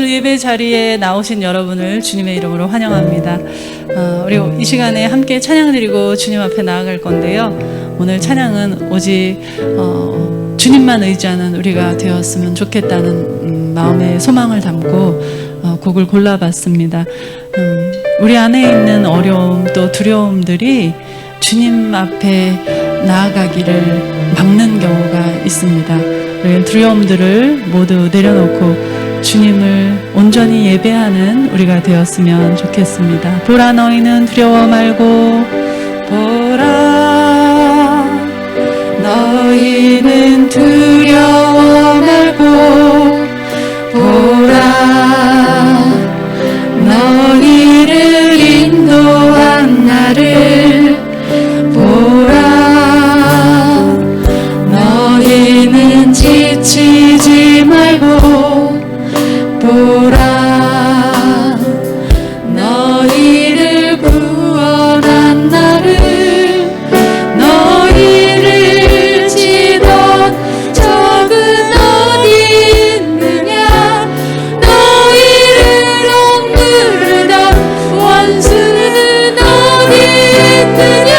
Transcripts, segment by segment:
오늘 예배 자리에 나오신 여러분을 주님의 이름으로 환영합니다. 우리 이 시간에 함께 찬양 드리고 주님 앞에 나아갈 건데요. 오늘 찬양은 오직 주님만 의지하는 우리가 되었으면 좋겠다는 마음의 소망을 담고 곡을 골라봤습니다. 우리 안에 있는 어려움 또 두려움들이 주님 앞에 나아가기를 막는 경우가 있습니다. 두려움들을 모두 내려놓고 주님을 온전히 예배하는 우리가 되었으면 좋겠습니다. 보라 너희는 두려워 말고, 보라 너희는 두려워 말고, 보라 너희를 인도한 나를, 보라 너희는 지치지 말고, 보라 너희를 구원한 나를, 너희를 치던 적은 어디 있느냐, 너희를 억누르던 원수는 어디 있느냐.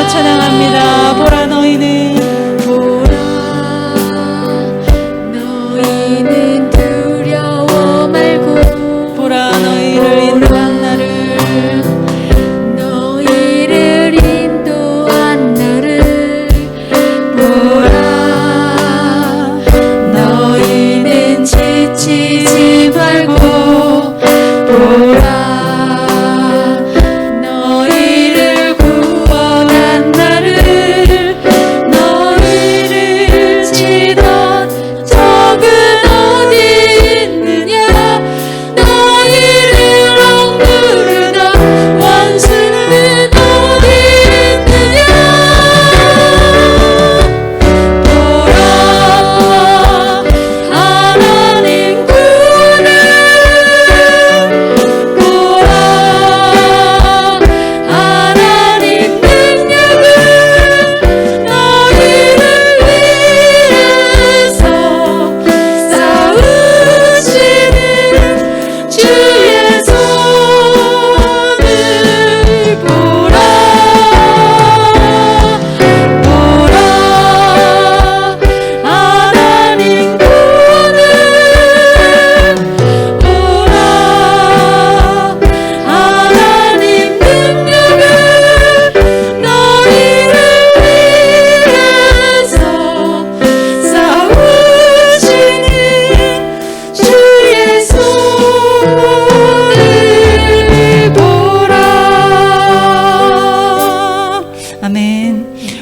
찬양합니다. 보라 너희는, 보라 너희는 두려워 말고, 보라 너희를 인도한 나를, 너희를 인도한 나를, 보라 너희는 지치지 말고, 보라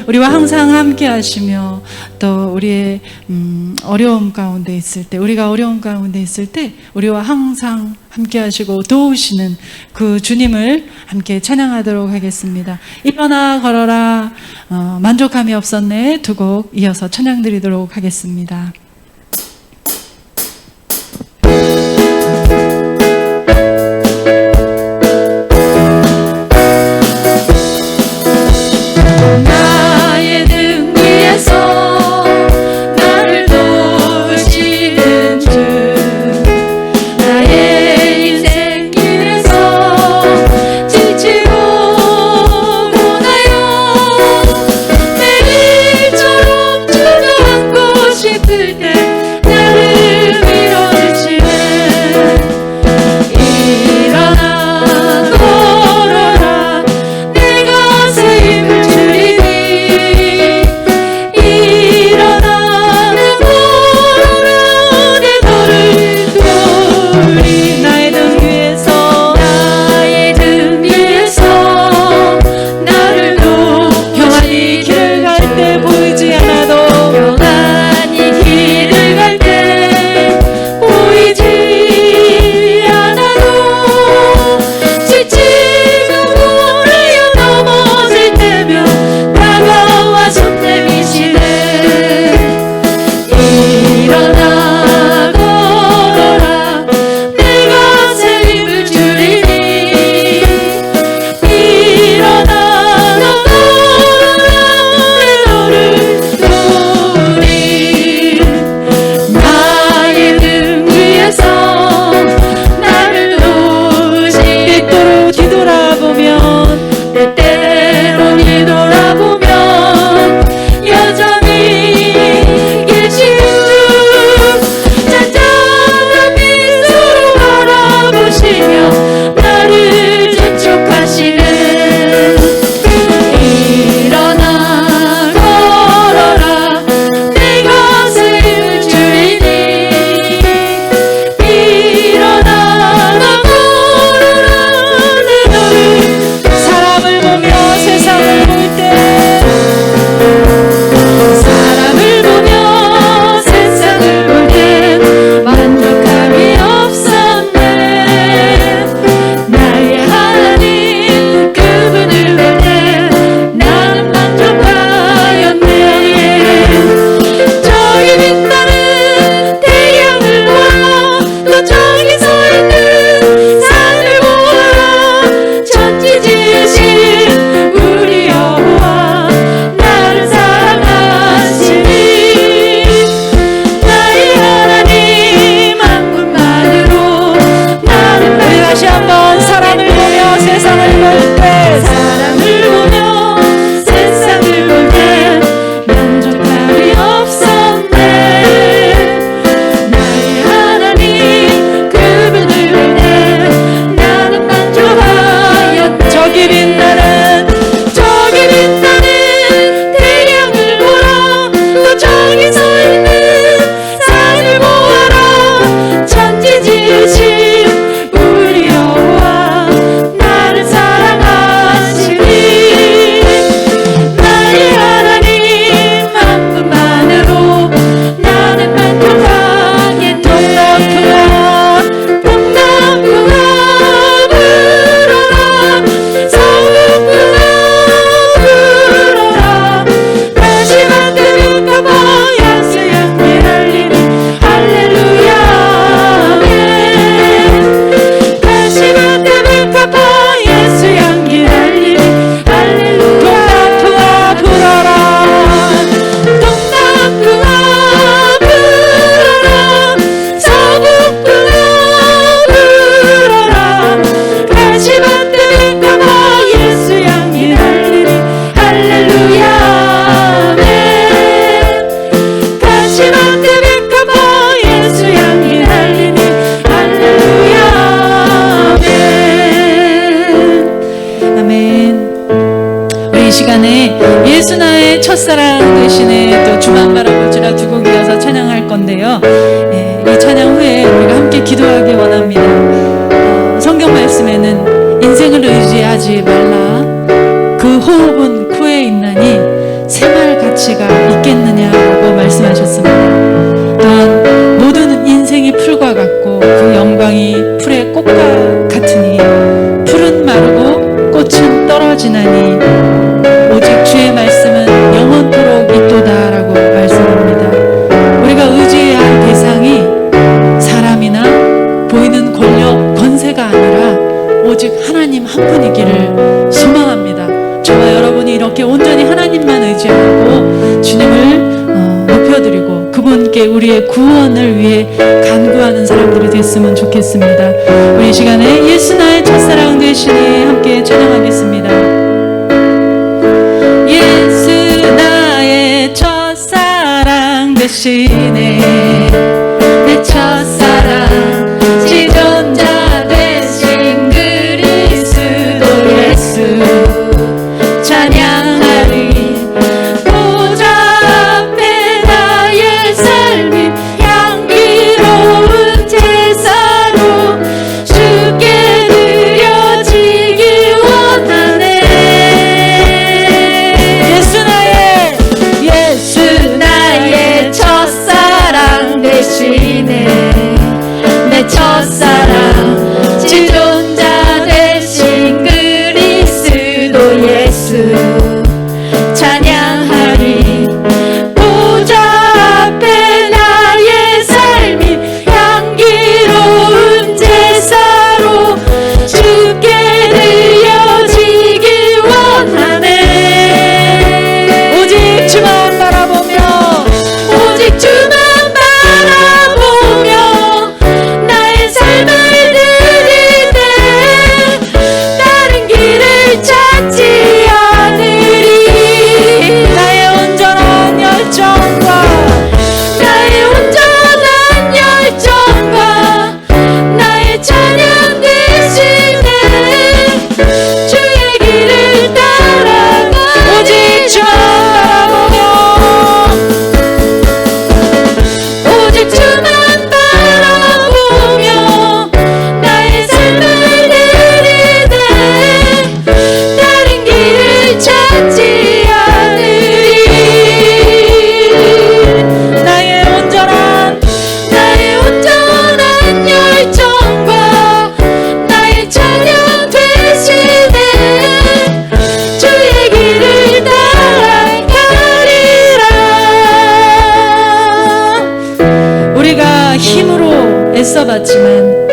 우리와 항상 함께 하시며 또 우리의 어려움 가운데 있을 때, 우리가 어려움 가운데 있을 때 우리와 항상 함께 하시고 도우시는 그 주님을 함께 찬양하도록 하겠습니다. 일어나 걸어라 만족함이 없었네 두 곡 이어서 찬양 드리도록 하겠습니다. 싶을 때 시간에 예수 나의 첫사랑 되시네 또 주만 바라볼지라 두 곡 이어서 찬양할 건데요. 이 찬양 후에 우리가 함께 기도하기 원합니다. 성경 말씀에는 인생을 의지하지 말라. 그 호흡은 코에 있나니 새말 가치가 있겠느냐고 말씀하셨습니다. 또한 모든 인생이 풀과 같고 그 영광이 풀의 꽃과 같으니 풀은 마르고 꽃은 떨어지나니 오직 주의 말씀은 영원토록 있도다라고 말씀합니다. 우리가 의지해야 할 대상이 사람이나 보이는 권력, 권세가 아니라 오직 하나님 한 분이기를 소망합니다. 저와 여러분이 이렇게 온전히 하나님만 의지하고 주님을 높여드리고 그분께 우리의 구원을 위해 간구하는 사람들이 됐으면 좋겠습니다. 우리 이 시간에 예수 나의 첫사랑 되시니 함께 찬양하겠습니다. 예수 나의 첫사랑 되시네 내 첫사랑 지존자 되신 그리스도 예수 찬양하리 보좌 앞에 나의 삶이 향기로운 제사로 주께 드려지기 원하네. 예수 나의 첫사랑 되시네 내 첫사랑 지존자 되신 그리스도 예수 찬양하리 보좌 앞에 나의 삶이 향기로운 제사로 주께 드려지기 원하네. 오직 주만 바라보며 오직 주만 바라보며 나의 삶을 드리네 다른 길을 찾지 않으리. 나의 온전한 열정과 나의 찬양 대신에 주의 길을 따라가 오직 주만 바라보며 오직 주만 바라보며 나의 삶을 드리네 다른 길을 찾지 않으리. 나의 온전한 열정과 나의 찬양 대신에 주의 길을 따라가리라. 우리가 힘으로 애써봤지만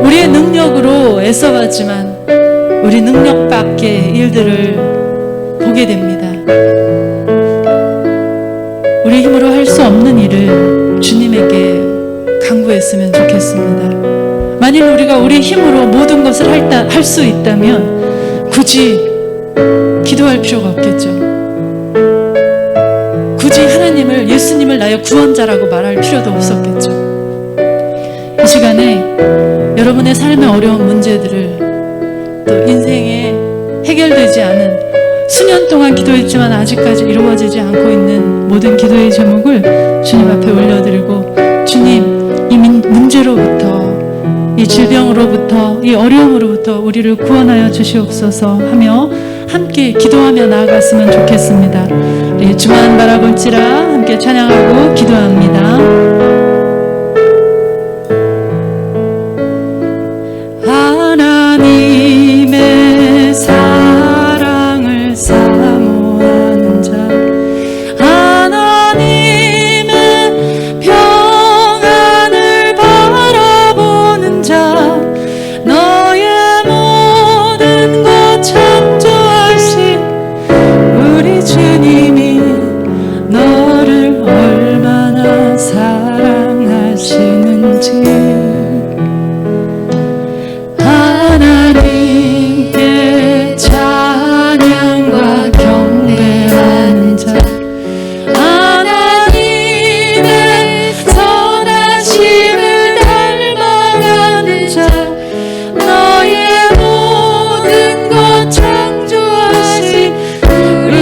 우리의 능력으로 애써봤지만 우리 능력 밖의 일들을 보게 됩니다. 우리 힘으로 할 수 없는 일을 주님에게 간구했으면 좋겠습니다. 만일 우리가 우리 힘으로 모든 것을 할 수 있다면 굳이 기도할 필요가 없겠죠. 굳이 하나님을 예수님을 나의 구원자라고 말할 필요도 없었겠죠. 이 시간에 여러분의 삶의 어려운 문제들을 또 인생에 해결되지 않은 수년 동안 기도했지만 아직까지 이루어지지 않고 있는 모든 기도의 제목을 주님 앞에 올려드리고 주님 이 문제로부터 이 질병으로부터 이 어려움으로부터 우리를 구원하여 주시옵소서 하며 함께 기도하며 나아갔으면 좋겠습니다. 우리 주만 바라볼지라 함께 찬양하고 기도합니다. 하나님의 사랑을 사모하는 자 하나님의 평안을 바라보는 자 너의 모든 것 창조하신 우리 주님이 너를 얼마나 사랑하시는지 하나님께 찬양과 경배하는 자 하나님의 선하심을 닮아가는 자 너의 모든 것 창조하신 우리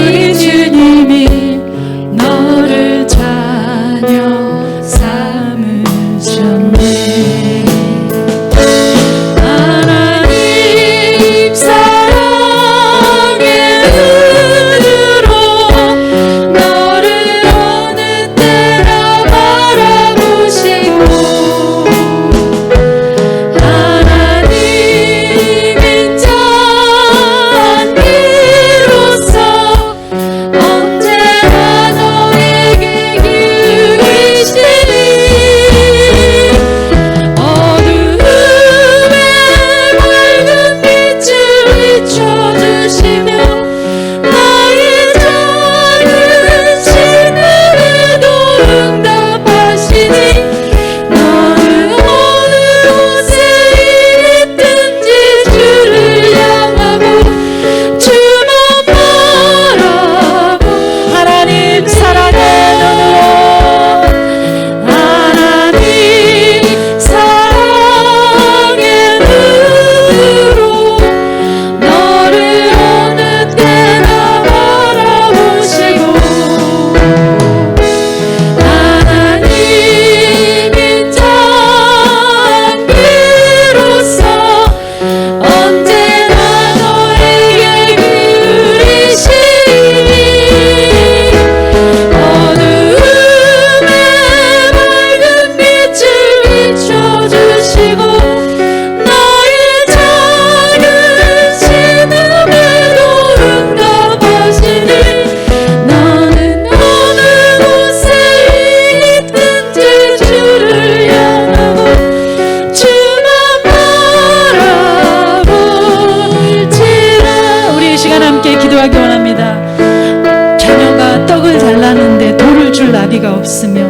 나귀가 없으며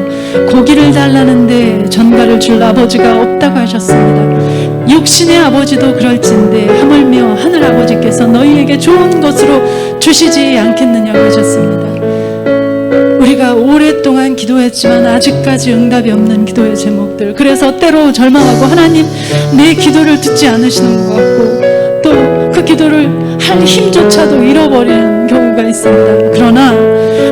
고기를 달라는데 전갈을 줄 아버지가 없다고 하셨습니다. 육신의 아버지도 그럴진데 하물며 하늘 아버지께서 너희에게 좋은 것으로 주시지 않겠느냐고 하셨습니다. 우리가 오랫동안 기도했지만 아직까지 응답이 없는 기도의 제목들, 그래서 때로 절망하고 하나님 내 기도를 듣지 않으시는 것 같고 또 그 기도를 할 힘조차도 잃어버리는 경우가 있습니다. 그러나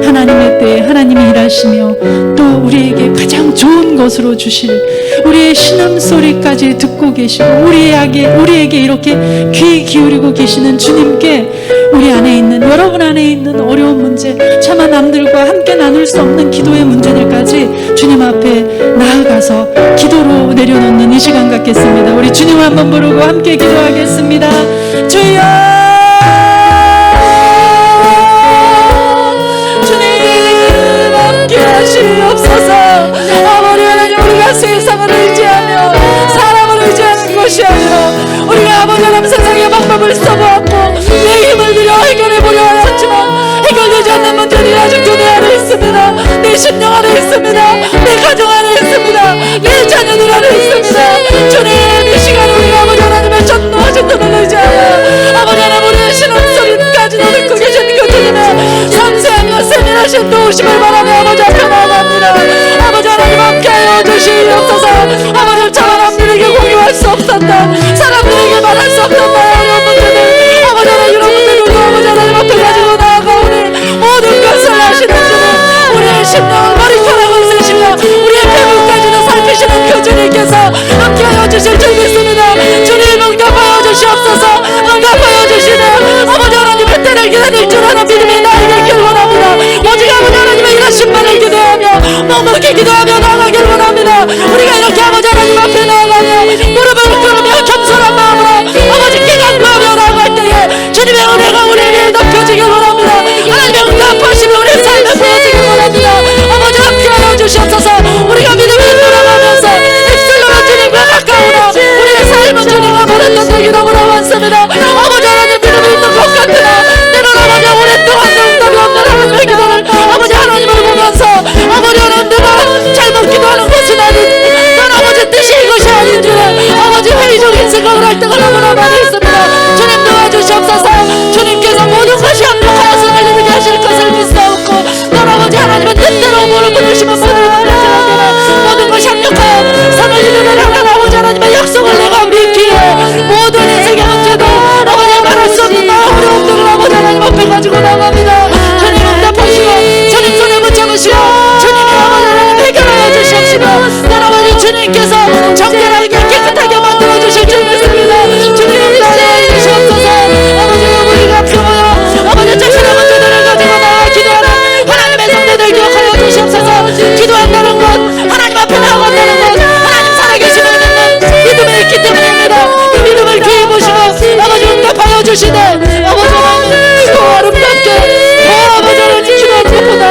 하나님의 때에 하나님이 일하시며 또 우리에게 가장 좋은 것으로 주실 우리의 신음소리까지 듣고 계시고 우리에게 이렇게 귀 기울이고 계시는 주님께 우리 안에 있는, 여러분 안에 있는 어려운 문제, 차마 남들과 함께 나눌 수 없는 기도의 문제들까지 주님 앞에 나아가서 기도로 내려놓는 이 시간 갖겠습니다. 우리 주님을 한번 부르고 함께 기도하겠습니다. 주여, 주님 함께 하시옵소서. 아버지 하나님, 우리가 세상을 의지하며 사람을 의지하는 것이 아니라 우리가 아버지 하나님 세상의 방법을 써보았고 내 힘을 들여 해결해보려 하였지만 해결되지 않는 문제들이 아직도 내 안에 있습니다. 내 심령 안에 있습니다. 내 가정 안에 있습니다. 내 자녀들 안에 있습니다. 주님, 이 시간에 우리가 아버지 하나님의 전노하신 눈을 의지하여 아버지 하나님 우리의 신음소리까지도 듣고 계신 그 주님의 섬세하며 세밀하신 도우심을 바라며 아버지 앞에 나아갑니다. 아버지 하나님 함께하여 주시옵소서. 아버지 차마 남들에게 공유할 수 없었던, 사람들에게 말할 수 없던 어려운 문제들, 아버지 하나님 이런 문제들도 아버지 하나님 앞에 가지고 나아가오니 모든 것을 하시는 주님, 우리의 심령을 머리카락을 쓰시며 우리의 배부까지도 살피시는 그 주님께서 함께하여 주실 줄 믿습니다. 주님 응답하여 주시옵소서. 응답하여 주시는 아버지 하나님의 때를 기다릴 줄 아는 믿음이 나에게 있길 원합니다. 오직 아버지 하나님의 일하신 말을 기도하며 묵묵히 기도하며 나아가길 원합니다. 우리가 이렇게 아버지 하나님 앞에 나아가며 무릎을 꿇으며 겸손한 마음으로 아버지께 간구하며 나아갈 때에 주님의 은혜가 우리에게 덮여지길 원합니다. 하나님의 응답하시며 우리의 삶에 부어지길 원합니다. 아버지 함께하여 주시옵소서. 우리가 믿음을 돌아가면서 입술로는 주님과 가까우나 우리의 삶은 주님과 멀었던 되기 너무나 많습니다. 아버지 하나님 믿음이 있는 것 같으나 때로는 아버지 오랫동안 응답이 없는 하나님의 기도를 아버지 하나님을 보면서 아버지 하나님 내가 잘못 기도하는 것은 아닌데 난 아버지 뜻이 이것이 아닌 줄 아버지 회의적인 생각을 할 때가 너무나 많이 있습니다. 주님 도와주시옵소서. 주님께서 모든 것이 합력하여 선을 이루게 하실 것을 믿사옵고 넌 아버지 하나님은 뜻대로 무릎 꿇으시면 모든 것이 합력하여 선을 이루려는 아버지 하나님의 약속을 내가 믿기에 모든 인생의 문제도 아버지 말할 수 없는 어려움들을 아버지 하나님 앞에 가지고 나갑니다. 주님 응답하시고 주님 손에 붙잡으시고 주님이 아버지 하나님 해결하여 주시옵시고 넌 아버지 주님께서 정결하게 깨끗하게 만들어 주실 줄 믿습니다. 주님 응답하여 주시옵소서. 아버지 우리가 앞서며 아버지 자신의 문제들을 가지고 나와 기도하는 하나님의 성도들 기억하여 주시옵소서. 기도한다는 것, 하나님 앞에 나아간다는 것, 하나님 살아계심을 믿는 믿음이 있기 때문입니다. 이 믿음을 귀히 보시고 아버지 응답하여 주시되 아버지 하나님 더 아름답게 더 아버지 하나님 기도하는 것보다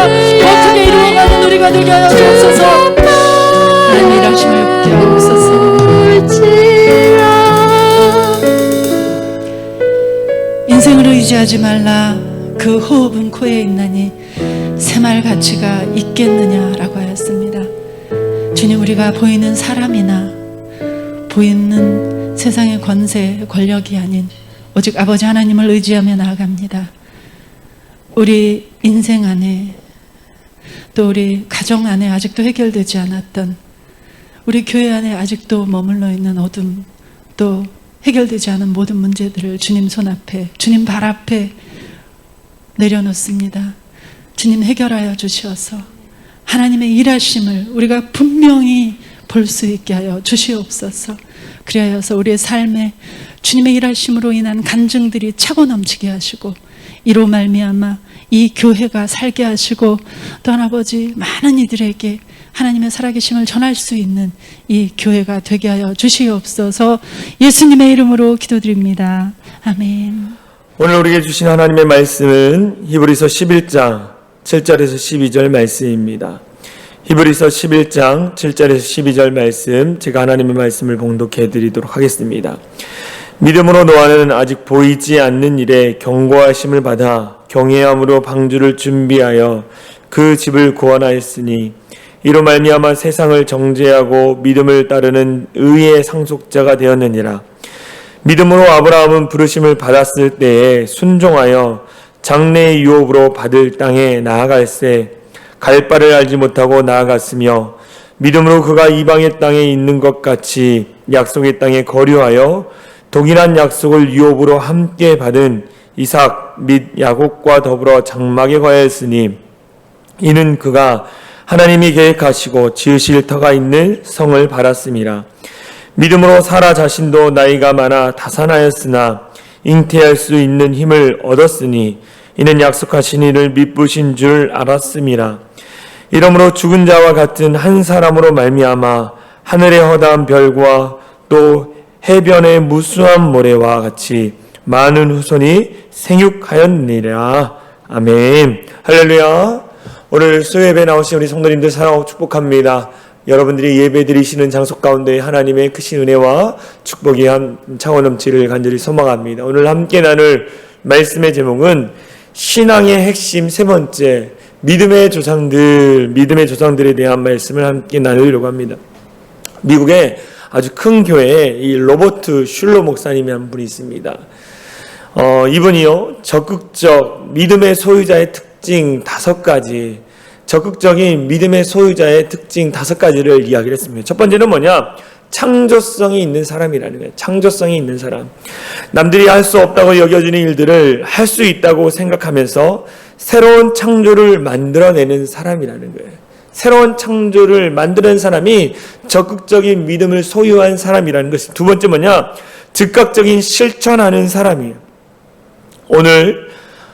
더 크게 이루어가는 우리가 되게 하여 주옵소서. 하나님 일하심을 붙게 하옵소서. 인생을 의지하지 말라. 그 호흡은 코에 있나니 새말 가치가 있겠느냐라고 하였습니다. 주님, 우리가 보이는 사람이나 보이는 세상의 권세, 권력이 아닌 오직 아버지 하나님을 의지하며 나아갑니다. 우리 인생 안에 또 우리 가정 안에 아직도 해결되지 않았던, 우리 교회 안에 아직도 머물러 있는 어둠, 또 해결되지 않은 모든 문제들을 주님 손 앞에, 주님 발 앞에 내려놓습니다. 주님 해결하여 주시어서 하나님의 일하심을 우리가 분명히 볼 수 있게 하여 주시옵소서. 그리하여서 우리의 삶에 주님의 일하심으로 인한 간증들이 차고 넘치게 하시고 이로 말미암아 이 교회가 살게 하시고 또한 아버지 많은 이들에게 하나님의 살아계심을 전할 수 있는 이 교회가 되게 하여 주시옵소서. 예수님의 이름으로 기도드립니다. 아멘. 오늘 우리에게 주신 하나님의 말씀은 히브리서 11장 7절에서 12절 말씀입니다. 히브리서 11장 7절에서 12절 말씀, 제가 하나님의 말씀을 봉독해 드리도록 하겠습니다. 믿음으로 노아는 아직 보이지 않는 일에 경고하심을 받아 경외함으로 방주를 준비하여 그 집을 구원하였으니 이로 말미암아 세상을 정죄하고 믿음을 따르는 의의 상속자가 되었느니라. 믿음으로 아브라함은 부르심을 받았을 때에 순종하여 장래의 유업으로 받을 땅에 나아갈새 갈 바를 알지 못하고 나아갔으며 믿음으로 그가 이방의 땅에 있는 것 같이 약속의 땅에 거류하여 동일한 약속을 유업으로 함께 받은 이삭 및 야곱과 더불어 장막에 거하였으니 이는 그가 하나님이 계획하시고 지으실 터가 있는 성을 바랐음이라. 믿음으로 사라 자신도 나이가 많아 다산하였으나 잉태할 수 있는 힘을 얻었으니 이는 약속하신 이를 미쁘신 줄 알았음이라. 이러므로 죽은 자와 같은 한 사람으로 말미암아 하늘의 허다한 별과 또 해변의 무수한 모래와 같이 많은 후손이 생육하였느니라. 아멘. 할렐루야. 오늘 수요예배 나오신 우리 성도님들 사랑하고 축복합니다. 여러분들이 예배 드리시는 장소 가운데 하나님의 크신 은혜와 축복이 한 차원 넘치를 간절히 소망합니다. 오늘 함께 나눌 말씀의 제목은 신앙의 핵심 세 번째, 믿음의 조상들에 대한 말씀을 함께 나누려고 합니다. 미국의 아주 큰 교회에 이 로버트 슐러 목사님이 한 분이 있습니다. 이분이요, 적극적 믿음의 소유자의 특징 5가지, 적극적인 믿음의 소유자의 특징 5가지를 이야기를 했습니다. 첫 번째는 뭐냐? 창조성이 있는 사람이라는 거예요. 창조성이 있는 사람. 남들이 할 수 없다고 여겨지는 일들을 할 수 있다고 생각하면서 새로운 창조를 만들어내는 사람이라는 거예요. 새로운 창조를 만드는 사람이 적극적인 믿음을 소유한 사람이라는 것이. 두 번째 뭐냐? 즉각적인 실천하는 사람이에요. 오늘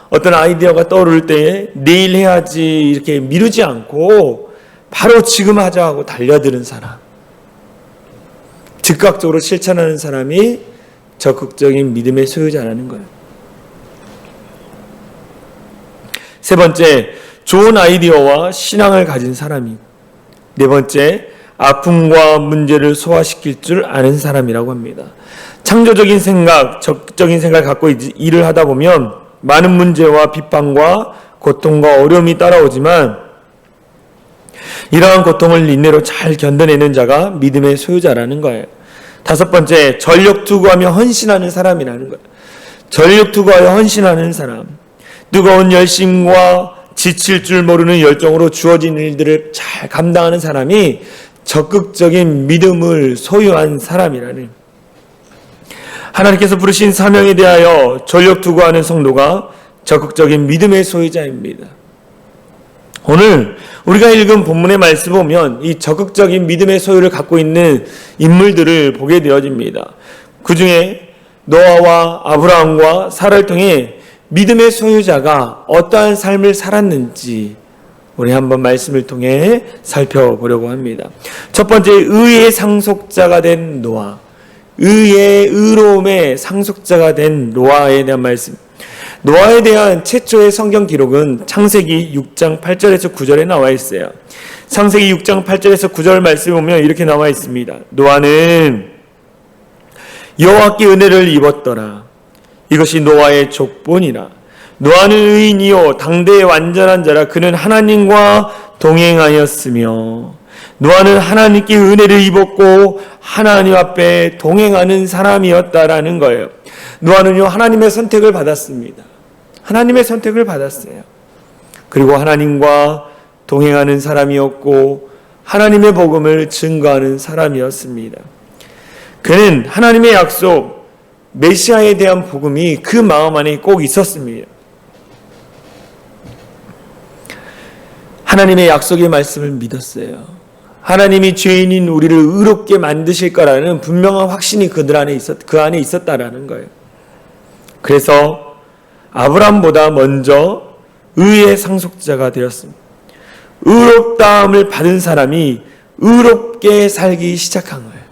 어떤 아이디어가 떠오를 때에 내일 해야지 이렇게 미루지 않고 바로 지금 하자 하고 달려드는 사람. 즉각적으로 실천하는 사람이 적극적인 믿음의 소유자라는 거예요. 세 번째, 좋은 아이디어와 신앙을 가진 사람이. 네 번째, 아픔과 문제를 소화시킬 줄 아는 사람이라고 합니다. 창조적인 생각, 적극적인 생각을 갖고 일을 하다 보면 많은 문제와 비판과 고통과 어려움이 따라오지만 이러한 고통을 인내로 잘 견뎌내는 자가 믿음의 소유자라는 거예요. 다섯 번째, 전력 투구하며 헌신하는 사람이라는 거예요. 전력 투구하여 헌신하는 사람. 뜨거운 열심과 지칠 줄 모르는 열정으로 주어진 일들을 잘 감당하는 사람이 적극적인 믿음을 소유한 사람이라는. 하나님께서 부르신 사명에 대하여 전력 투구하는 성도가 적극적인 믿음의 소유자입니다. 오늘 우리가 읽은 본문의 말씀을 보면 이 적극적인 믿음의 소유를 갖고 있는 인물들을 보게 되어집니다. 그 중에 노아와 아브라함과 사라를 통해 믿음의 소유자가 어떠한 삶을 살았는지 우리 한번 말씀을 통해 살펴보려고 합니다. 첫 번째, 의의 상속자가 된 노아. 의로움의 상속자가 된 노아에 대한 말씀. 노아에 대한 최초의 성경 기록은 창세기 6장 8절에서 9절에 나와 있어요. 창세기 6장 8절에서 9절 말씀을 보면 이렇게 나와 있습니다. 노아는 여호와께 은혜를 입었더라. 이것이 노아의 족본이라. 노아는 의인이요 당대의 완전한 자라. 그는 하나님과 동행하였으며. 노아는 하나님께 은혜를 입었고 하나님 앞에 동행하는 사람이었다라는 거예요. 노아는요, 하나님의 선택을 받았습니다. 하나님의 선택을 받았어요. 그리고 하나님과 동행하는 사람이었고 하나님의 복음을 증거하는 사람이었습니다. 그는 하나님의 약속, 메시아에 대한 복음이 그 마음 안에 꼭 있었습니다. 하나님의 약속의 말씀을 믿었어요. 하나님이 죄인인 우리를 의롭게 만드실 거라는 분명한 확신이 그 안에 있었다라는 거예요. 그래서 아브라함보다 먼저 의의 상속자가 되었습니다. 의롭다함을 받은 사람이 의롭게 살기 시작한 거예요.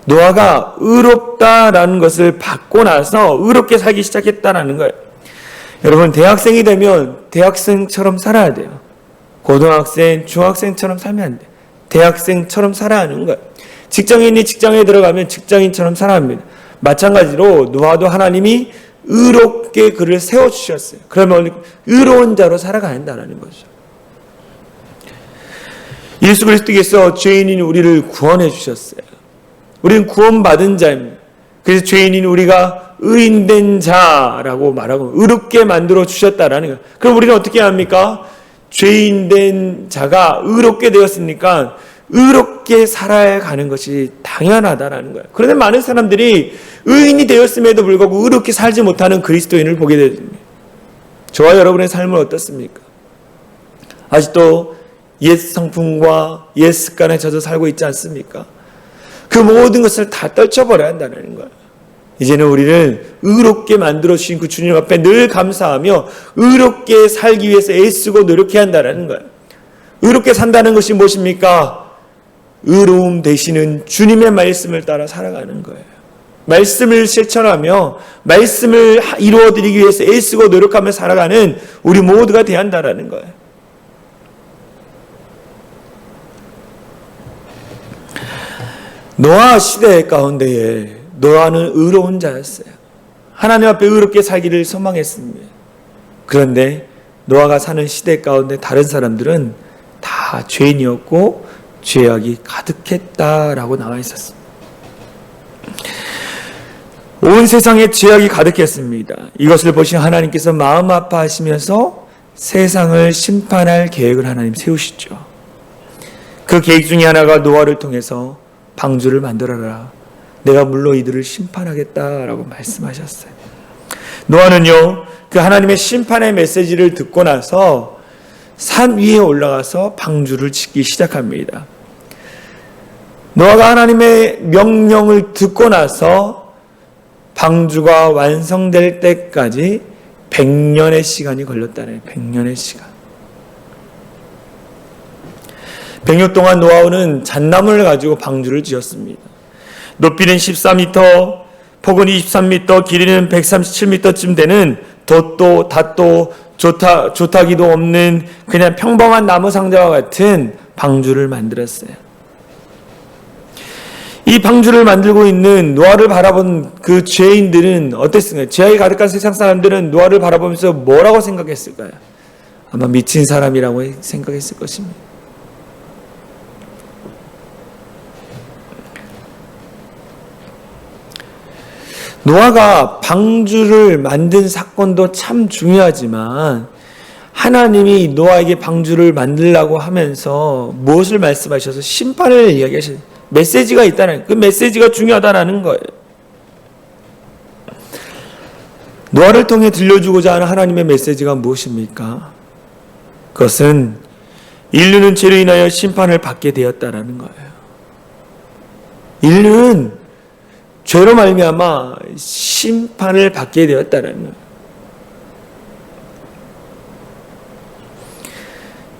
노아가 의롭다라는 것을 받고 나서 의롭게 살기 시작했다라는 거예요. 여러분, 대학생이 되면 대학생처럼 살아야 돼요. 고등학생, 중학생처럼 살면 안 돼. 대학생처럼 살아야 하는 거예요. 직장인이 직장에 들어가면 직장인처럼 살아야 합니다. 마찬가지로 노아도 하나님이 의롭게 그를 세워주셨어요. 그러면 의로운 자로 살아가야 한다는 거죠. 예수 그리스도께서 죄인인 우리를 구원해 주셨어요. 우리는 구원받은 자입니다. 그래서 죄인인 우리가 의인된 자라고 말하고 의롭게 만들어 주셨다라는 거예요. 그럼 우리는 어떻게 합니까? 죄인된 자가 의롭게 되었으니까 의롭게 살아가는 것이 당연하다라는 거예요. 그런데 많은 사람들이 의인이 되었음에도 불구하고 의롭게 살지 못하는 그리스도인을 보게 됩니다. 저와 여러분의 삶은 어떻습니까? 아직도 옛 성품과 옛 습관에 젖어 살고 있지 않습니까? 그 모든 것을 다 떨쳐버려야 한다는 거예요. 이제는 우리를 의롭게 만들어 주신 그 주님 앞에 늘 감사하며 의롭게 살기 위해서 애쓰고 노력해야 한다는 거예요. 의롭게 산다는 것이 무엇입니까? 의로움 되시는 주님의 말씀을 따라 살아가는 거예요. 말씀을 실천하며 말씀을 이루어드리기 위해서 애쓰고 노력하며 살아가는 우리 모두가 되어야 한다는 거예요. 노아 시대 가운데에 노아는 의로운 자였어요. 하나님 앞에 의롭게 살기를 소망했습니다. 그런데 노아가 사는 시대 가운데 다른 사람들은 다 죄인이었고 죄악이 가득했다라고 나와 있었습니다. 온 세상에 죄악이 가득했습니다. 이것을 보신 하나님께서 마음 아파하시면서 세상을 심판할 계획을 하나님 세우시죠. 그 계획 중에 하나가 노아를 통해서 방주를 만들어라. 내가 물로 이들을 심판하겠다라고 말씀하셨어요. 노아는요, 그 하나님의 심판의 메시지를 듣고 나서 산 위에 올라가서 방주를 짓기 시작합니다. 노아가 하나님의 명령을 듣고 나서 방주가 완성될 때까지 100년의 시간이 걸렸다네요. 100년의 시간. 100년 동안 노아는 잣나무를 가지고 방주를 지었습니다. 높이는 14m, 폭은 23m, 길이는 137m쯤 되는 돛도 닷도 조타기도 없는 그냥 평범한 나무 상자와 같은 방주를 만들었어요. 이 방주를 만들고 있는 노아를 바라본 그 죄인들은 어땠을까요? 죄악이 가득한 세상 사람들은 노아를 바라보면서 뭐라고 생각했을까요? 아마 미친 사람이라고 생각했을 것입니다. 노아가 방주를 만든 사건도 참 중요하지만 하나님이 노아에게 방주를 만들라고 하면서 무엇을 말씀하셔서 심판을 이야기하셨어요. 메시지가 있다는, 그 메시지가 중요하다는 거예요. 노아를 통해 들려주고자 하는 하나님의 메시지가 무엇입니까? 그것은 인류는 죄로 인하여 심판을 받게 되었다라는 거예요. 인류는 죄로 말미암아 심판을 받게 되었다는 거예요.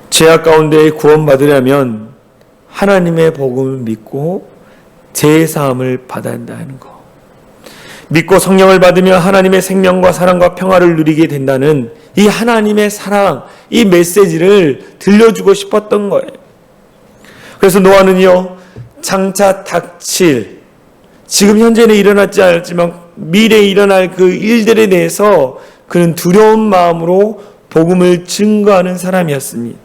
죄악 가운데 구원받으려면 하나님의 복음을 믿고 죄 사함을 받아야 한다는 거. 믿고 성령을 받으며 하나님의 생명과 사랑과 평화를 누리게 된다는 이 하나님의 사랑, 이 메시지를 들려주고 싶었던 거예요. 그래서 노아는요, 장차 닥칠, 지금 현재는 일어났지 않았지만 미래에 일어날 그 일들에 대해서 그는 두려운 마음으로 복음을 증거하는 사람이었습니다.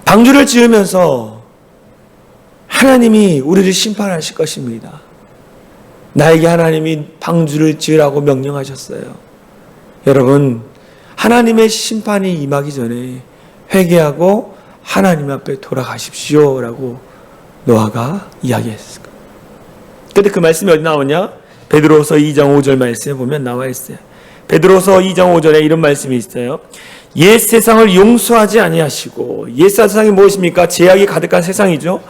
방주를 지으면서 하나님이 우리를 심판하실 것입니다. 나에게 하나님이 방주를 지으라고 명령하셨어요. 여러분, 하나님의 심판이 임하기 전에 회개하고 하나님 앞에 돌아가십시오라고 노아가 이야기했어요. 근데 그 말씀이 어디 나오냐? 베드로서 2장 5절 말씀에 보면 나와 있어요. 베드로서 2장 5절에 이런 말씀이 있어요. 옛 세상을 용서하지 아니하시고, 옛 세상이 무엇입니까? 죄악이 가득한 세상이죠.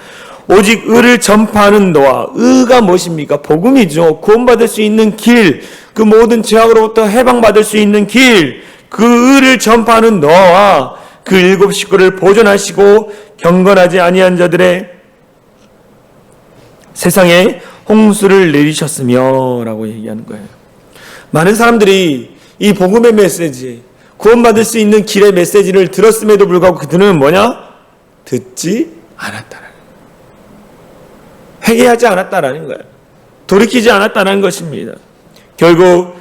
오직 의를 전파하는 노아. 의가 무엇입니까? 복음이죠. 구원받을 수 있는 길, 그 모든 죄악으로부터 해방받을 수 있는 길, 그 의를 전파하는 노아와 그 7 식구를 보존하시고 경건하지 아니한 자들의 세상에 홍수를 내리셨으며 라고 얘기하는 거예요. 많은 사람들이 이 복음의 메시지, 구원받을 수 있는 길의 메시지를 들었음에도 불구하고 그들은 뭐냐? 듣지 않았다라는 거예요. 회개하지 않았다라는 거예요. 돌이키지 않았다는 것입니다. 결국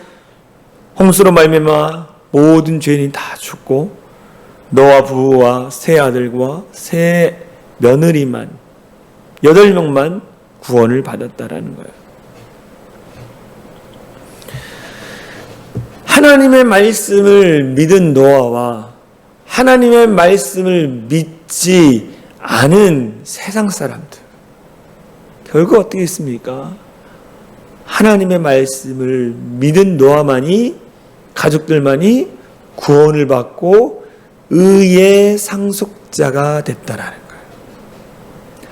홍수로 말미암아 모든 죄인이 다 죽고 노아 부부와 세 아들과 세 며느리만 8명만 구원을 받았다라는 거예요. 하나님의 말씀을 믿은 노아와 하나님의 말씀을 믿지 않은 세상 사람들, 결국 어떻게 했습니까? 하나님의 말씀을 믿은 노아만이, 가족들만이 구원을 받고 의의 상속자가 됐다라는 거예요.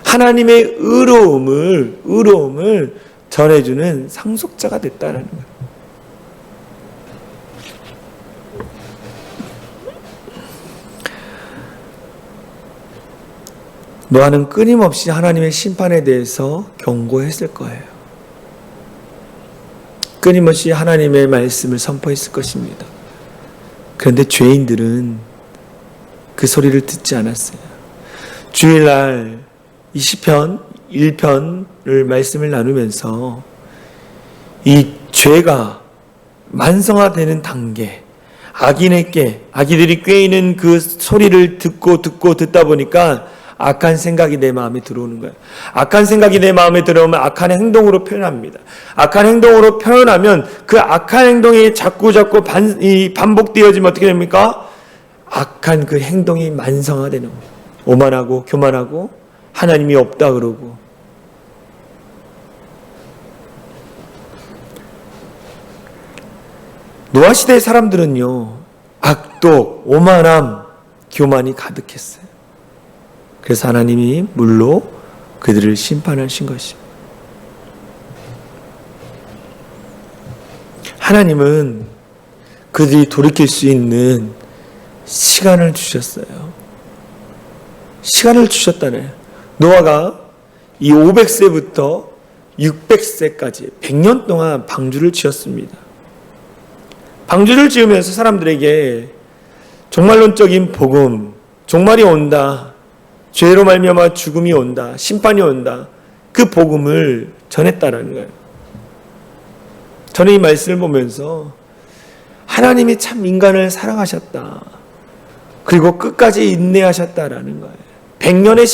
하나님의 의로움을 전해주는 상속자가 됐다라는 거예요. 노아는 끊임없이 하나님의 심판에 대해서 경고했을 거예요. 끊임없이 하나님의 말씀을 선포했을 것입니다. 그런데 죄인들은 그 소리를 듣지 않았어요. 주일날 이 시편 1편을 말씀을 나누면서 이 죄가 만성화되는 단계, 아기들이 꾀이는 그 소리를 듣다 보니까 악한 생각이 내 마음에 들어오는 거예요. 악한 생각이 내 마음에 들어오면 악한 행동으로 표현합니다. 악한 행동으로 표현하면 그 악한 행동이 자꾸 반복되어지면 어떻게 됩니까? 악한 그 행동이 만성화되는 거예요. 오만하고 교만하고 하나님이 없다 그러고. 노아 시대의 사람들은요, 악독, 오만함, 교만이 가득했어요. 그래서 하나님이 물로 그들을 심판하신 것입니다. 하나님은 그들이 돌이킬 수 있는 시간을 주셨어요. 시간을 주셨다네. 노아가 이 500세부터 600세까지 100년 동안 방주를 지었습니다. 방주를 지으면서 사람들에게 종말론적인 복음, 종말이 온다, 죄로 말미암아 죽음이 온다, 심판이 온다, 그 복음을 전했다라는 거예요. 저는 이 말씀을 보면서 하나님이 참 인간을 사랑하셨다, 그리고 끝까지 인내하셨다라는 거예요. 100년의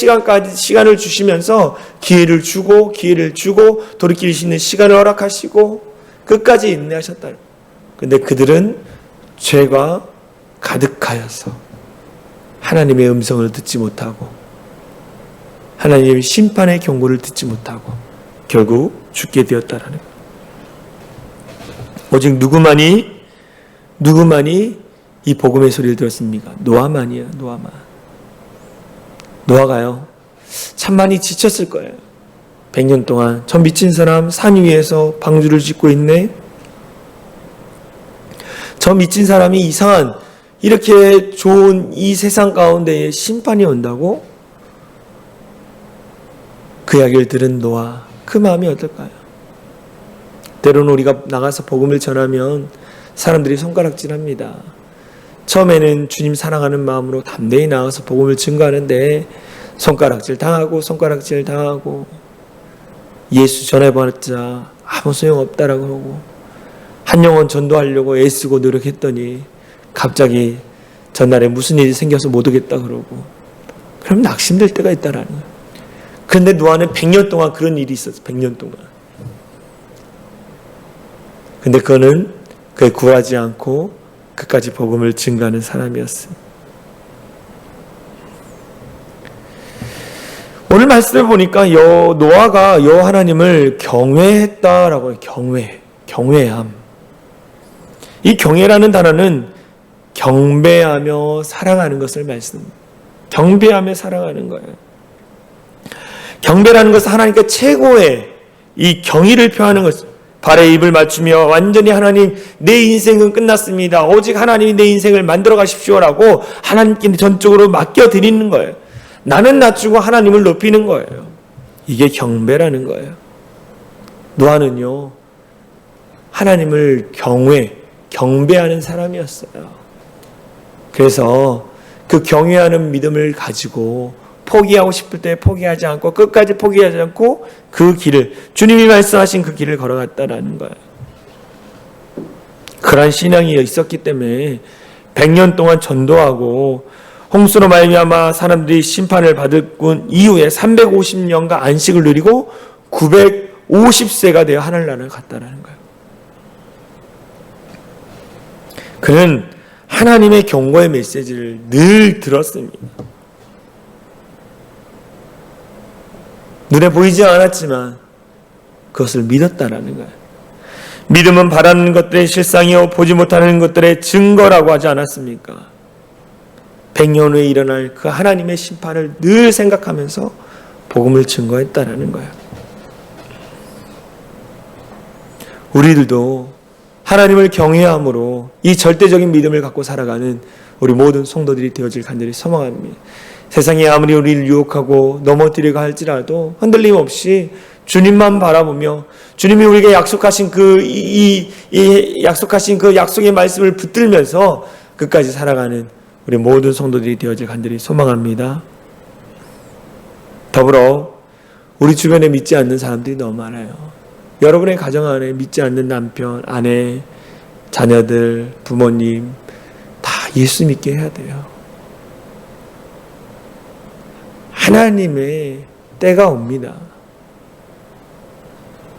시간을 주시면서 기회를 주고 돌이킬 수 있는 시간을 허락하시고 끝까지 인내하셨다. 근데 그들은 죄가 가득하여서 하나님의 음성을 듣지 못하고 하나님의 심판의 경고를 듣지 못하고 결국 죽게 되었다라는 거예요. 오직 누구만이 이 복음의 소리를 들었습니까? 노아만이에요. 노아가요, 참 많이 지쳤을 거예요. 100년 동안 저 미친 사람 산 위에서 방주를 짓고 있네. 저 미친 사람이 이상한 이렇게 좋은 이 세상 가운데에 심판이 온다고? 그 이야기를 들은 노아, 그 마음이 어떨까요? 때로는 우리가 나가서 복음을 전하면 사람들이 손가락질합니다. 처음에는 주님 사랑하는 마음으로 담대히 나가서 복음을 증거하는데 손가락질 당하고 예수 전해봤자 아무 소용없다라고 하고 한 영혼 전도하려고 애쓰고 노력했더니 갑자기 전날에 무슨 일이 생겨서 못 오겠다 그러고, 그럼 낙심될 때가 있다라는 거예요. 그런데 노아는 100년 동안 그런 일이 있었어요. 100년 동안. 근데 그거는 그에 굴하지 않고 끝까지 복음을 증거하는 사람이었습니다. 오늘 말씀을 보니까 노아가 하나님을 경외했다라고 해요. 경외함. 이 경외라는 단어는 경배하며 사랑하는 것을 말씀합니다. 경배하며 사랑하는 거예요. 경배라는 것은 하나님께 최고의 이 경의를 표하는 것. 발에 입을 맞추며 완전히 하나님, 내 인생은 끝났습니다. 오직 하나님이 내 인생을 만들어 가십시오라고 하나님께 전적으로 맡겨드리는 거예요. 나는 낮추고 하나님을 높이는 거예요. 이게 경배라는 거예요. 노아는요, 하나님을 경배하는 사람이었어요. 그래서 그 경외하는 믿음을 가지고 포기하고 싶을 때 포기하지 않고 끝까지 포기하지 않고 그 길을, 주님이 말씀하신 그 길을 걸어갔다라는 거예요. 그러한 신앙이 있었기 때문에 100년 동안 전도하고 홍수로 말미암아 사람들이 심판을 받은 이후에 350년간 안식을 누리고 950세가 되어 하늘나라를 갔다라는 거예요. 그는 하나님의 경고의 메시지를 늘 들었습니다. 눈에 보이지 않았지만 그것을 믿었다라는 거예요. 믿음은 바라는 것들의 실상이요 보지 못하는 것들의 증거라고 하지 않았습니까? 100년 후에 일어날 그 하나님의 심판을 늘 생각하면서 복음을 증거했다라는 거예요. 우리들도 하나님을 경외함으로 이 절대적인 믿음을 갖고 살아가는 우리 모든 성도들이 되어질 간절히 소망합니다. 세상이 아무리 우리를 유혹하고 넘어뜨리고 할지라도 흔들림 없이 주님만 바라보며 주님이 우리에게 약속하신 약속하신 그 약속의 말씀을 붙들면서 끝까지 살아가는 우리 모든 성도들이 되어질 간절히 소망합니다. 더불어 우리 주변에 믿지 않는 사람들이 너무 많아요. 여러분의 가정 안에 믿지 않는 남편, 아내, 자녀들, 부모님 다 예수 믿게 해야 돼요. 하나님의 때가 옵니다.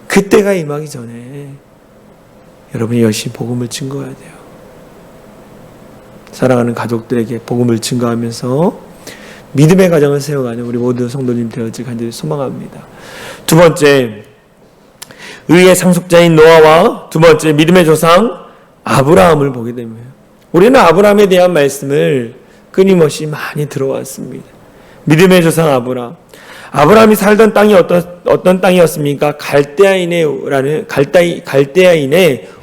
그 때가 임하기 전에 여러분이 열심히 복음을 증거해야 돼요. 사랑하는 가족들에게 복음을 증거하면서 믿음의 가정을 세워가는 우리 모든 성도님 되어질 간절히 소망합니다. 두 번째, 의의 상속자인 노아와 두 번째, 믿음의 조상 아브라함을 보게 됩니다. 우리는 아브라함에 대한 말씀을 끊임없이 많이 들어왔습니다. 믿음의 조상 아브라함. 아브라함이 살던 땅이 어떤 땅이었습니까? 갈대아인의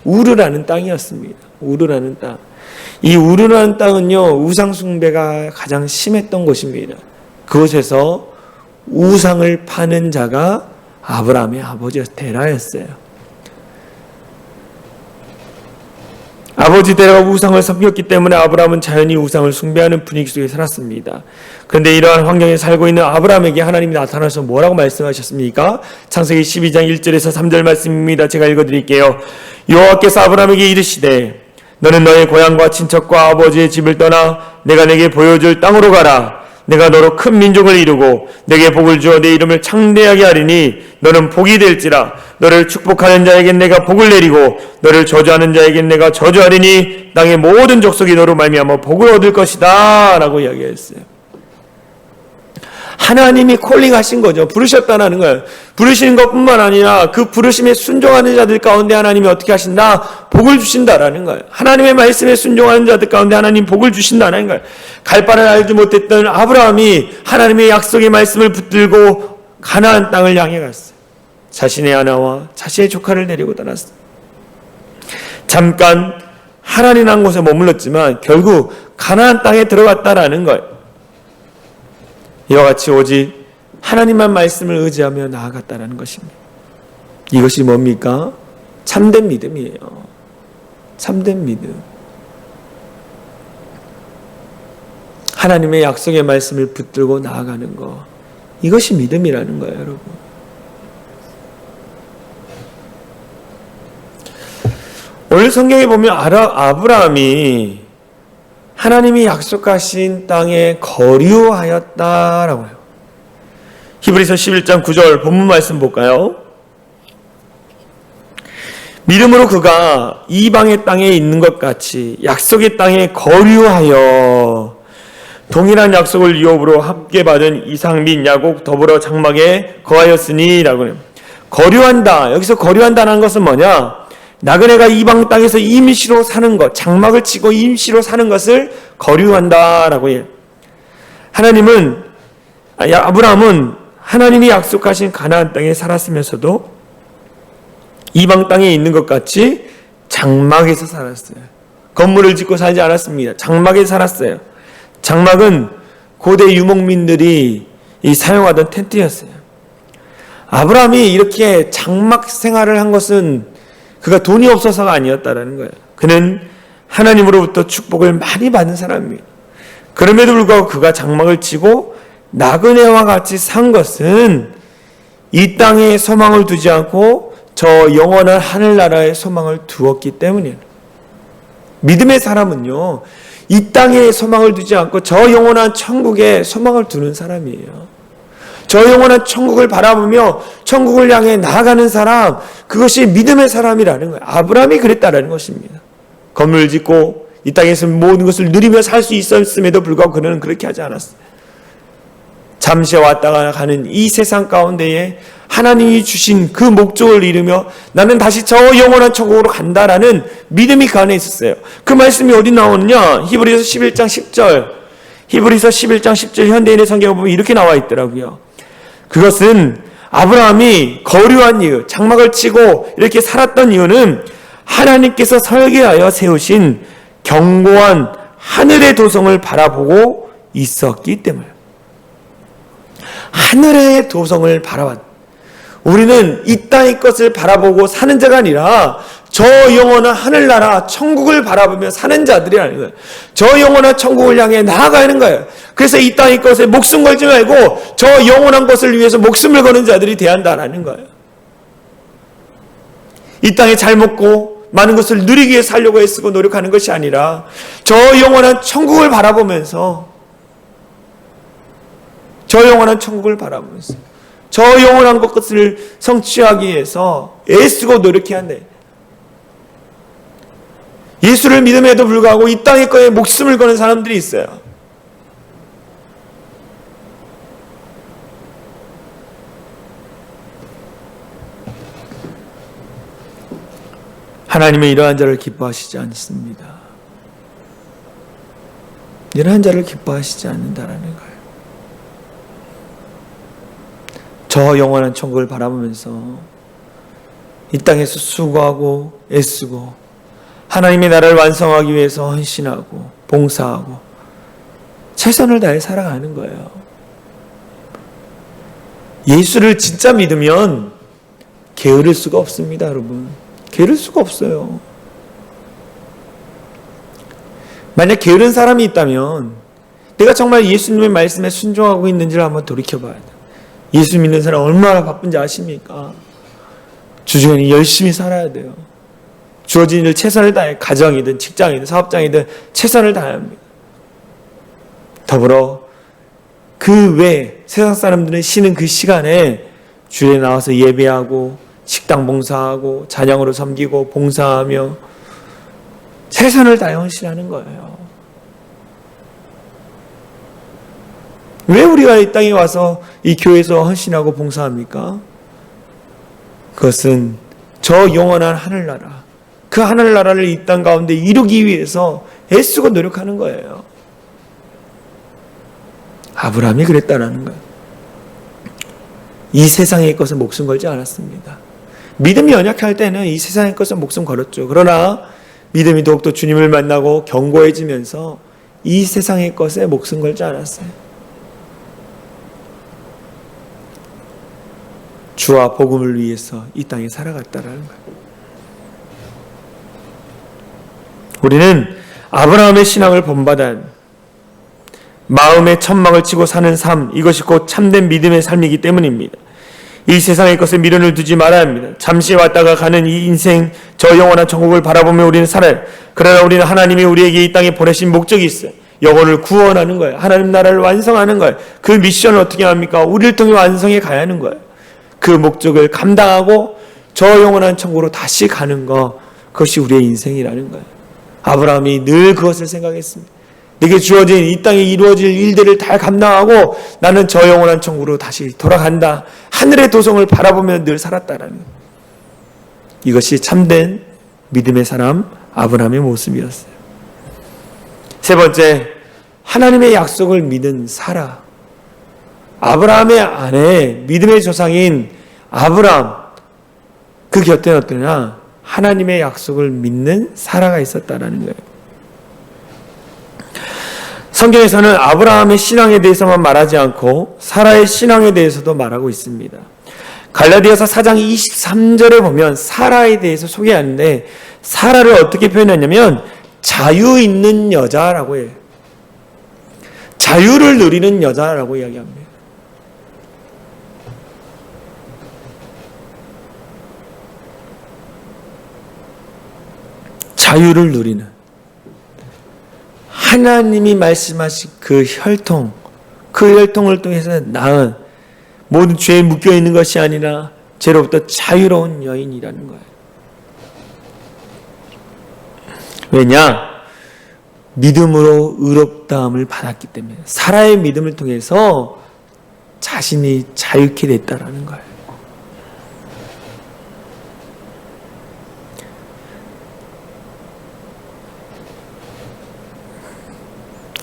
우르라는 땅이었습니다. 우르라는 땅. 이 우르라는 땅은요, 우상 숭배가 가장 심했던 곳입니다. 그곳에서 우상을 파는 자가 아브라함의 아버지 데라였어요. 아버지 데라가 우상을 섬겼기 때문에 아브라함은 자연히 우상을 숭배하는 분위기 속에 살았습니다. 그런데 이러한 환경에 살고 있는 아브라함에게 하나님이 나타나서 뭐라고 말씀하셨습니까? 창세기 12장 1절에서 3절 말씀입니다. 제가 읽어드릴게요. 여호와께서 아브라함에게 이르시되 너는 너의 고향과 친척과 아버지의 집을 떠나 내가 내게 보여줄 땅으로 가라. 내가 너로 큰 민족을 이루고 내게 복을 주어 내 이름을 창대하게 하리니 너는 복이 될지라. 너를 축복하는 자에겐 내가 복을 내리고 너를 저주하는 자에겐 내가 저주하리니 땅의 모든 족속이 너로 말미암아 복을 얻을 것이다 라고 이야기했어요. 하나님이 콜링하신 거죠. 부르셨다는 거예요. 부르시는 것뿐만 아니라 그 부르심에 순종하는 자들 가운데 하나님이 어떻게 하신다? 복을 주신다라는 거예요. 하나님의 말씀에 순종하는 자들 가운데 하나님 복을 주신다는 거예요. 갈 바를 알지 못했던 아브라함이 하나님의 약속의 말씀을 붙들고 가나안 땅을 향해 갔어요. 자신의 아내와 자신의 조카를 데리고 떠났어요. 잠깐 하나님 한 곳에 머물렀지만 결국 가나안 땅에 들어갔다라는 거예요. 이와 같이 오직 하나님만 말씀을 의지하며 나아갔다는 것입니다. 이것이 뭡니까? 참된 믿음이에요. 참된 믿음. 하나님의 약속의 말씀을 붙들고 나아가는 것. 이것이 믿음이라는 거예요, 여러분. 오늘 성경에 보면 아브라함이 하나님이 약속하신 땅에 거류하였다라고 해요. 히브리서 11장 9절 본문 말씀 볼까요? 믿음으로 그가 이방의 땅에 있는 것 같이 약속의 땅에 거류하여 동일한 약속을 유업으로 함께 받은 이삭 및 야곱 더불어 장막에 거하였으니 라고 해요. 거류한다. 여기서 거류한다는 것은 뭐냐? 나그네가 이방 땅에서 임시로 사는 것, 장막을 치고 임시로 사는 것을 거류한다라고 해요. 아브라함은 하나님이 약속하신 가나안 땅에 살았으면서도 이방 땅에 있는 것 같이 장막에서 살았어요. 건물을 짓고 살지 않았습니다. 장막에 살았어요. 장막은 고대 유목민들이 사용하던 텐트였어요. 아브라함이 이렇게 장막 생활을 한 것은 그가 돈이 없어서가 아니었다라는 거예요. 그는 하나님으로부터 축복을 많이 받은 사람입니다. 그럼에도 불구하고 그가 장막을 치고 나그네와 같이 산 것은 이 땅에 소망을 두지 않고 저 영원한 하늘나라에 소망을 두었기 때문이에요. 믿음의 사람은요, 이 땅에 소망을 두지 않고 저 영원한 천국에 소망을 두는 사람이에요. 저 영원한 천국을 바라보며 천국을 향해 나아가는 사람, 그것이 믿음의 사람이라는 거예요. 아브라함이 그랬다라는 것입니다. 건물을 짓고 이 땅에서 모든 것을 누리며 살 수 있었음에도 불구하고 그는 그렇게 하지 않았어요. 잠시 왔다가 가는 이 세상 가운데에 하나님이 주신 그 목적을 이루며 나는 다시 저 영원한 천국으로 간다라는 믿음이 그 안에 있었어요. 그 말씀이 어디 나오느냐? 히브리서 11장 10절. 히브리서 11장 10절 현대인의 성경을 보면 이렇게 나와 있더라고요. 그것은 아브라함이 거류한 이유, 장막을 치고 이렇게 살았던 이유는 하나님께서 설계하여 세우신 견고한 하늘의 도성을 바라보고 있었기 때문에. 하늘의 도성을 바라봤. 우리는 이 땅의 것을 바라보고 사는 자가 아니라 저 영원한 하늘나라 천국을 바라보며 사는 자들이라는 거예요. 저 영원한 천국을 향해 나아가는 거예요. 그래서 이 땅의 것에 목숨 걸지 말고 저 영원한 것을 위해서 목숨을 거는 자들이 돼야 한다는 거예요. 이 땅에 잘 먹고 많은 것을 누리기 위해 살려고 애쓰고 노력하는 것이 아니라 저 영원한 천국을 바라보면서 저 영원한 천국을 바라보면서 저 영원한 것을 성취하기 위해서 애쓰고 노력해야 한다. 예수를 믿음에도 불구하고 이 땅의 거에 목숨을 거는 사람들이 있어요. 하나님은 이러한 자를 기뻐하시지 않습니다. 이러한 자를 기뻐하시지 않는다라는 거예요. 저 영원한 천국을 바라보면서 이 땅에서 수고하고 애쓰고 하나님의 나라를 완성하기 위해서 헌신하고 봉사하고 최선을 다해 살아가는 거예요. 예수를 진짜 믿으면 게으를 수가 없습니다, 여러분. 게으를 수가 없어요. 만약 게으른 사람이 있다면 내가 정말 예수님의 말씀에 순종하고 있는지를 한번 돌이켜봐야 돼요. 예수 믿는 사람 얼마나 바쁜지 아십니까? 주중에는 열심히 살아야 돼요. 주어진 일 최선을 다해 가정이든 직장이든 사업장이든 최선을 다해야 합니다. 더불어 그 외 세상 사람들은 쉬는 그 시간에 주일에 나와서 예배하고 식당 봉사하고 찬양으로 섬기고 봉사하며 최선을 다해 헌신하는 거예요. 왜 우리가 이 땅에 와서 이 교회에서 헌신하고 봉사합니까? 그것은 저 영원한 하늘나라, 그 하늘나라를 이 땅 가운데 이루기 위해서 애쓰고 노력하는 거예요. 아브라함이 그랬다라는 거예요. 이 세상의 것은 목숨 걸지 않았습니다. 믿음이 연약할 때는 이 세상의 것은 목숨 걸었죠. 그러나 믿음이 더욱더 주님을 만나고 견고해지면서 이 세상의 것에 목숨 걸지 않았어요. 주와 복음을 위해서 이 땅에 살아갔다라는 거예요. 우리는 아브라함의 신앙을 본받아 마음의 천막을 치고 사는 삶, 이것이 곧 참된 믿음의 삶이기 때문입니다. 이 세상의 것에 미련을 두지 말아야 합니다. 잠시 왔다가 가는 이 인생, 저 영원한 천국을 바라보며 우리는 살아요. 그러나 우리는 하나님이 우리에게 이 땅에 보내신 목적이 있어요. 영혼을 구원하는 거예요. 하나님 나라를 완성하는 거예요. 그 미션을 어떻게 합니까? 우리를 통해 완성해 가야 하는 거예요. 그 목적을 감당하고 저 영원한 천국으로 다시 가는 것, 그것이 우리의 인생이라는 거예요. 아브라함이 늘 그것을 생각했습니다. 내게 주어진 이 땅에 이루어질 일들을 다 감당하고 나는 저 영원한 천국으로 다시 돌아간다. 하늘의 도성을 바라보며 늘 살았다라는 거예요. 이것이 참된 믿음의 사람 아브라함의 모습이었어요. 세 번째, 하나님의 약속을 믿은 사라. 아브라함의 아내, 믿음의 조상인 아브라함, 그 곁에는 어떠냐? 하나님의 약속을 믿는 사라가 있었다라는 거예요. 성경에서는 아브라함의 신앙에 대해서만 말하지 않고 사라의 신앙에 대해서도 말하고 있습니다. 갈라디아서 4장 23절에 보면 사라에 대해서 소개하는데 사라를 어떻게 표현하냐면 자유 있는 여자라고 해요. 자유를 누리는 여자라고 이야기합니다. 자유를 누리는, 하나님이 말씀하신 그 혈통, 그 혈통을 통해서 낳은 모든 죄에 묶여있는 것이 아니라 죄로부터 자유로운 여인이라는 거예요. 왜냐? 믿음으로 의롭다함을 받았기 때문에, 사라의 믿음을 통해서 자신이 자유케 됐다라는 거예요.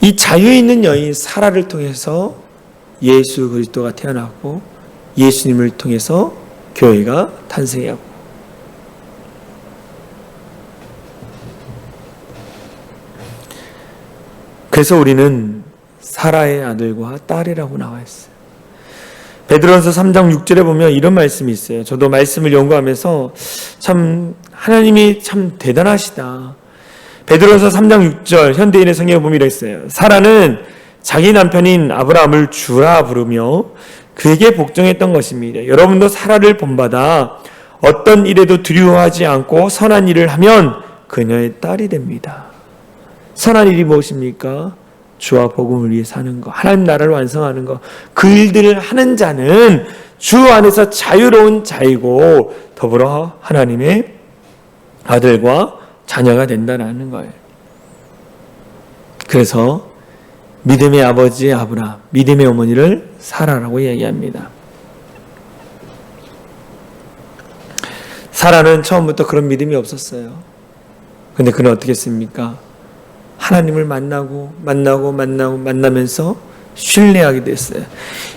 이 자유 있는 여인 사라를 통해서 예수 그리스도가 태어났고, 예수님을 통해서 교회가 탄생하고, 그래서 우리는 사라의 아들과 딸이라고 나와 있어요. 베드로전서 3장 6절에 보면 이런 말씀이 있어요. 저도 말씀을 연구하면서 참 하나님이 참 대단하시다. 베드로전서 3장 6절 현대인의 성경에 보면 이랬어요. 사라는 자기 남편인 아브라함을 주라 부르며 그에게 복종했던 것입니다. 여러분도 사라를 본받아 어떤 일에도 두려워하지 않고 선한 일을 하면 그녀의 딸이 됩니다. 선한 일이 무엇입니까? 주와 복음을 위해 사는 것, 하나님 나라를 완성하는 것, 그 일들을 하는 자는 주 안에서 자유로운 자이고 더불어 하나님의 아들과 자녀가 된다는 거예요. 그래서 믿음의 아버지 아브라함, 믿음의 어머니를 사라라고 얘기합니다. 사라는 처음부터 그런 믿음이 없었어요. 근데 그는 어떻게 했습니까? 하나님을 만나면서 신뢰하게 됐어요.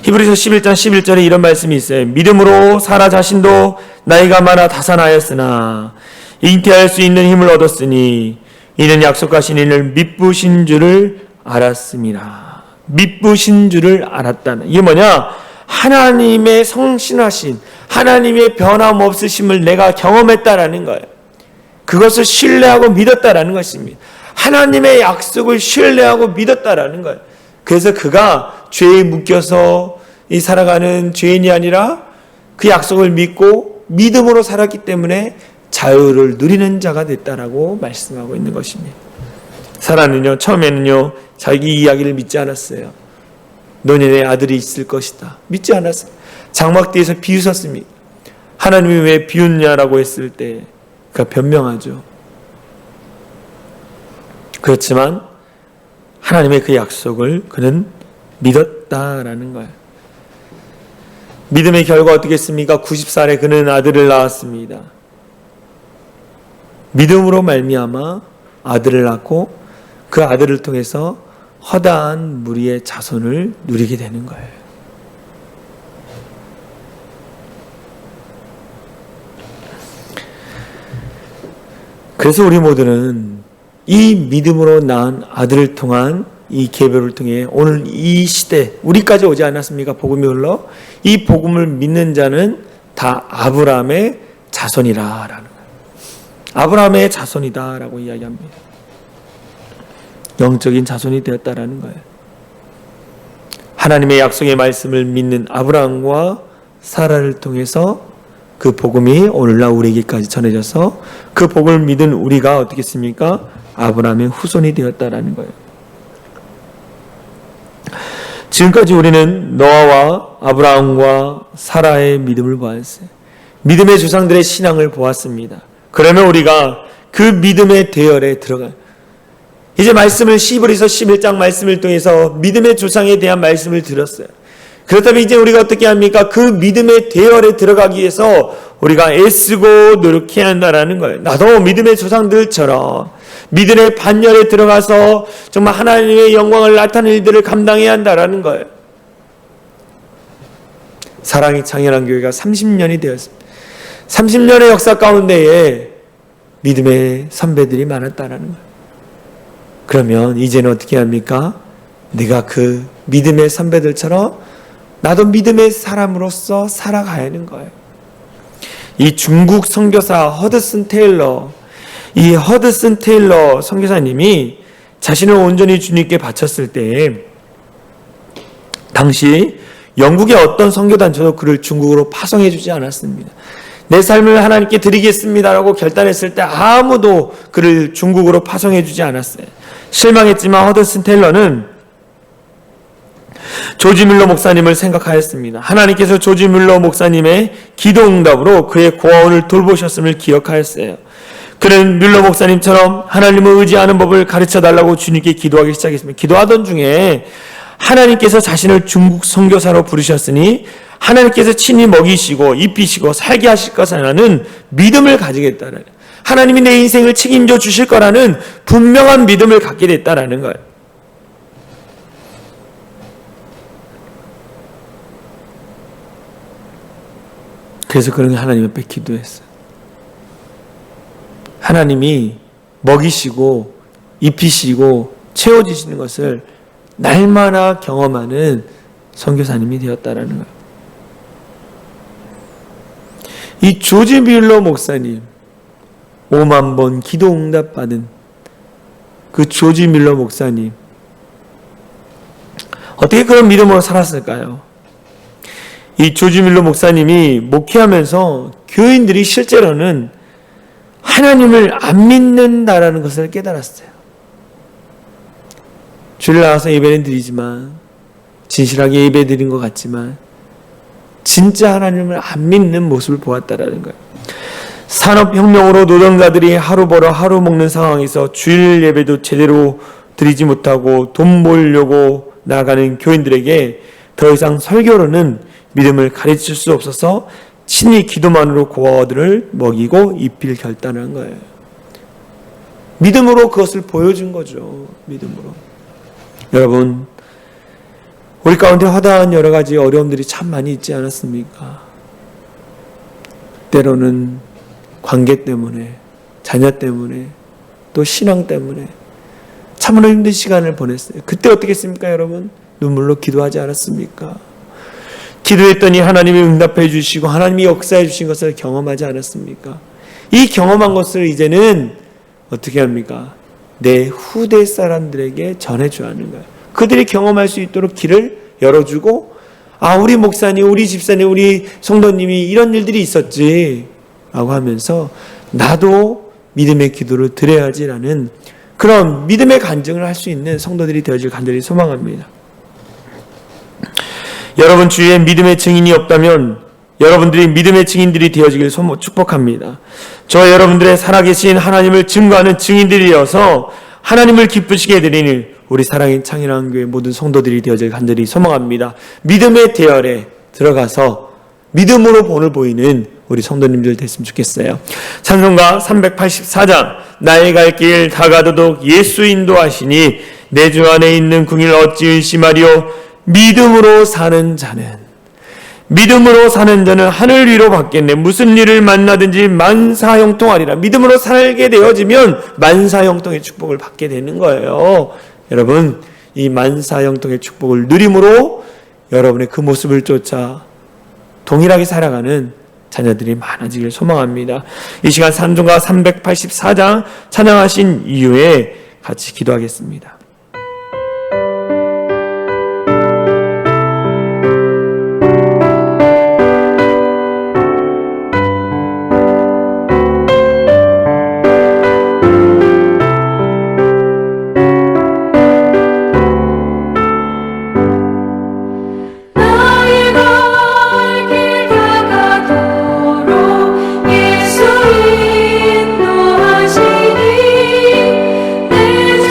히브리서 11장 11절에 이런 말씀이 있어요. 믿음으로 사라 자신도 나이가 많아 다산하였으나 잉태할 수 있는 힘을 얻었으니 이는 약속하신 이를 미쁘신 줄을 알았습니다. 미쁘신 줄을 알았다는, 이게 뭐냐? 하나님의 성신하신, 하나님의 변함없으심을 내가 경험했다라는 거예요. 그것을 신뢰하고 믿었다라는 것입니다. 하나님의 약속을 신뢰하고 믿었다라는 거예요. 그래서 그가 죄에 묶여서 살아가는 죄인이 아니라 그 약속을 믿고 믿음으로 살았기 때문에 자유를 누리는 자가 됐다라고 말씀하고 있는 것입니다. 사라는요, 처음에는요, 자기 이야기를 믿지 않았어요. 너네 아들이 있을 것이다. 믿지 않았어요. 장막뒤에서 비웃었습니다. 하나님이 왜 비웃냐라고 했을 때 그가 변명하죠. 그렇지만 하나님의 그 약속을 그는 믿었다라는 거예요. 믿음의 결과 어떻겠습니까? 90살에 그는 아들을 낳았습니다. 믿음으로 말미암아 아들을 낳고 그 아들을 통해서 허다한 무리의 자손을 누리게 되는 거예요. 그래서 우리 모두는 이 믿음으로 낳은 아들을 통한 이 계보를 통해 오늘 이 시대 우리까지 오지 않았습니까? 복음이 흘러 이 복음을 믿는 자는 다 아브라함의 자손이라라는 거예요. 아브라함의 자손이다라고 이야기합니다. 영적인 자손이 되었다라는 거예요. 하나님의 약속의 말씀을 믿는 아브라함과 사라를 통해서 그 복음이 오늘날 우리에게까지 전해져서 그 복음을 믿은 우리가 어떻겠습니까? 아브라함의 후손이 되었다라는 거예요. 지금까지 우리는 노아와 아브라함과 사라의 믿음을 보았어요. 믿음의 조상들의 신앙을 보았습니다. 그러면 우리가 그 믿음의 대열에 들어가요. 이제 말씀을 히브리서 11장 말씀을 통해서 믿음의 조상에 대한 말씀을 들었어요. 그렇다면 이제 우리가 어떻게 합니까? 그 믿음의 대열에 들어가기 위해서 우리가 애쓰고 노력해야 한다라는 거예요. 나도 믿음의 조상들처럼 믿음의 반열에 들어가서 정말 하나님의 영광을 나타내는 일들을 감당해야 한다라는 거예요. 사랑이 창현한 교회가 30년이 되었습니다. 30년의 역사 가운데에 믿음의 선배들이 많았다라는 거예요. 그러면 이제는 어떻게 합니까? 내가 그 믿음의 선배들처럼 나도 믿음의 사람으로서 살아가야 하는 거예요. 이 중국 선교사 허드슨 테일러, 이 허드슨 테일러 선교사님이 자신을 온전히 주님께 바쳤을 때 당시 영국의 어떤 선교단체도 그를 중국으로 파송해 주지 않았습니다. 내 삶을 하나님께 드리겠습니다라고 결단했을 때 아무도 그를 중국으로 파송해 주지 않았어요. 실망했지만 허드슨 테일러는 조지 뮬러 목사님을 생각하였습니다. 하나님께서 조지 뮬러 목사님의 기도 응답으로 그의 고아원을 돌보셨음을 기억하였어요. 그는 뮬러 목사님처럼 하나님을 의지하는 법을 가르쳐달라고 주님께 기도하기 시작했습니다. 기도하던 중에 하나님께서 자신을 중국 선교사로 부르셨으니 하나님께서 친히 먹이시고 입히시고 살게 하실 것이라는 믿음을 가지겠다는, 하나님이 내 인생을 책임져 주실 거라는 분명한 믿음을 갖게 됐다라는 거예요. 그래서 그는 하나님 앞에 기도했어요. 하나님이 먹이시고 입히시고 채워주시는 것을 날마다 경험하는 선교사님이 되었다라는 거예요. 이 조지 뮬러 목사님, 5만 번 기도 응답받은 그 조지 뮬러 목사님, 어떻게 그런 믿음으로 살았을까요? 이 조지 뮬러 목사님이 목회하면서 교인들이 실제로는 하나님을 안 믿는다라는 것을 깨달았어요. 주일 나와서 예배는 드리지만, 진실하게 예배 드린 것 같지만 진짜 하나님을 안 믿는 모습을 보았다라는 거예요. 산업혁명으로 노동자들이 하루 벌어 하루 먹는 상황에서 주일 예배도 제대로 드리지 못하고 돈 벌려고 나가는 교인들에게 더 이상 설교로는 믿음을 가르칠 수 없어서 친히 기도만으로 고아들을 먹이고 입힐 결단한 거예요. 믿음으로 그것을 보여준 거죠. 믿음으로. 여러분, 우리 가운데 허다한 여러 가지 어려움들이 참 많이 있지 않았습니까? 때로는 관계 때문에, 자녀 때문에, 또 신앙 때문에 참으로 힘든 시간을 보냈어요. 그때 어떻게 했습니까, 여러분? 눈물로 기도하지 않았습니까? 기도했더니 하나님이 응답해 주시고 하나님이 역사해 주신 것을 경험하지 않았습니까? 이 경험한 것을 이제는 어떻게 합니까? 내 후대 사람들에게 전해줘야 하는 거예요. 그들이 경험할 수 있도록 길을 열어주고, 아, 우리 목사님, 우리 집사님, 우리 성도님이 이런 일들이 있었지 라고 하면서 나도 믿음의 기도를 드려야지라는 그런 믿음의 간증을 할 수 있는 성도들이 되어질 간절히 소망합니다. 여러분 주위에 믿음의 증인이 없다면 여러분들이 믿음의 증인들이 되어지길 축복합니다. 저 여러분들의 살아계신 하나님을 증거하는 증인들이어서 하나님을 기쁘시게 해드리는 우리 사랑의 창일한교회 모든 성도들이 되어질 간절히 소망합니다. 믿음의 대열에 들어가서 믿음으로 본을 보이는 우리 성도님들 됐으면 좋겠어요. 찬송가 384장, 나의 갈 길 다가도록 예수 인도하시니 내 주 안에 있는 궁일 어찌 의심하리요. 믿음으로 사는 자는 하늘 위로 받겠네. 무슨 일을 만나든지 만사형통하리라. 믿음으로 살게 되어지면 만사형통의 축복을 받게 되는 거예요. 여러분, 이 만사형통의 축복을 누림으로 여러분의 그 모습을 쫓아 동일하게 살아가는 자녀들이 많아지길 소망합니다. 이 시간 찬송가 384장 찬양하신 이후에 같이 기도하겠습니다. 예수 인도하시니 내 주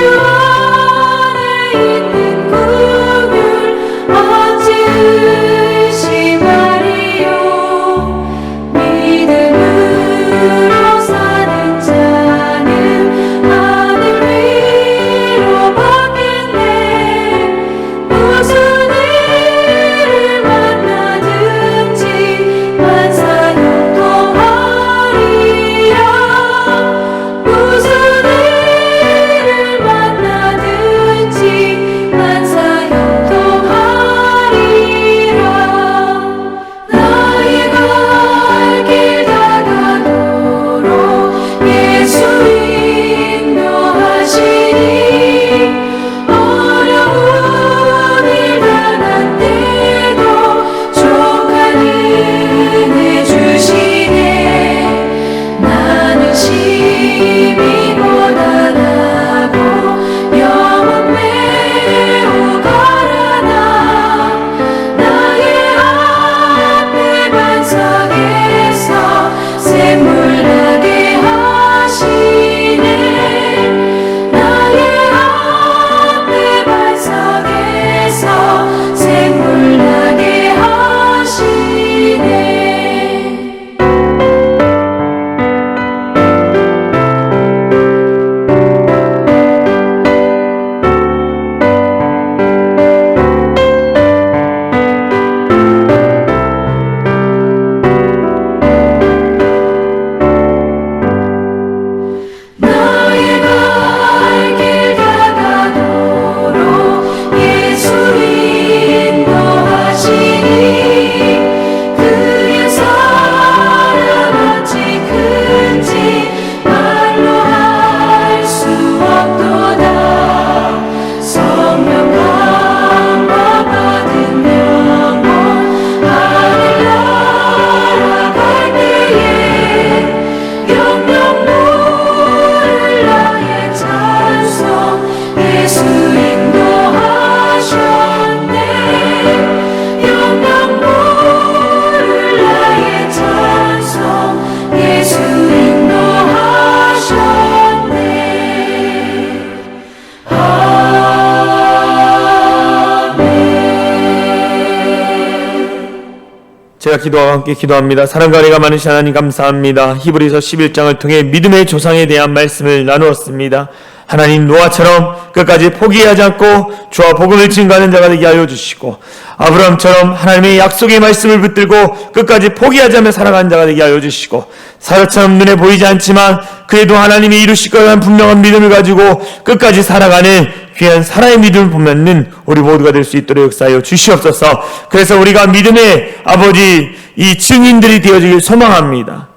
제가 기도와 함께 기도합니다. 사랑과 은혜가 많으신 하나님 감사합니다. 히브리서 11장을 통해 믿음의 조상에 대한 말씀을 나누었습니다. 하나님 노아처럼 끝까지 포기하지 않고 주와 복음을 증거하는 자가 되게 하여 주시고, 아브라함처럼 하나님의 약속의 말씀을 붙들고 끝까지 포기하지 않으며 살아가는 자가 되게 하여 주시고, 사라처럼 눈에 보이지 않지만 그래도 하나님이 이루실 거라는 분명한 믿음을 가지고 끝까지 살아가는 귀한 사랑의 믿음을 보면은 우리 모두가 될 수 있도록 역사하여 주시옵소서. 그래서 우리가 믿음의 아버지 이 증인들이 되어지길 소망합니다.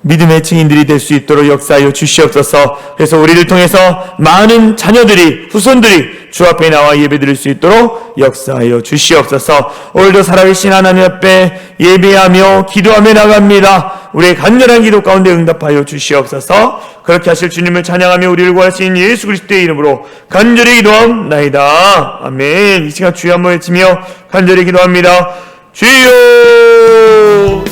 믿음의 증인들이 될 수 있도록 역사하여 주시옵소서. 그래서 우리를 통해서 많은 자녀들이, 후손들이 주 앞에 나와 예배드릴 수 있도록 역사하여 주시옵소서. 오늘도 살아계신 하나님 앞에 예배하며 기도하며 나갑니다. 우리의 간절한 기도 가운데 응답하여 주시옵소서. 그렇게 하실 주님을 찬양하며 우리를 구하신 예수 그리스도의 이름으로 간절히 기도합나이다. 아멘. 이 시간 주여 한번 외치며 간절히 기도합니다. 주여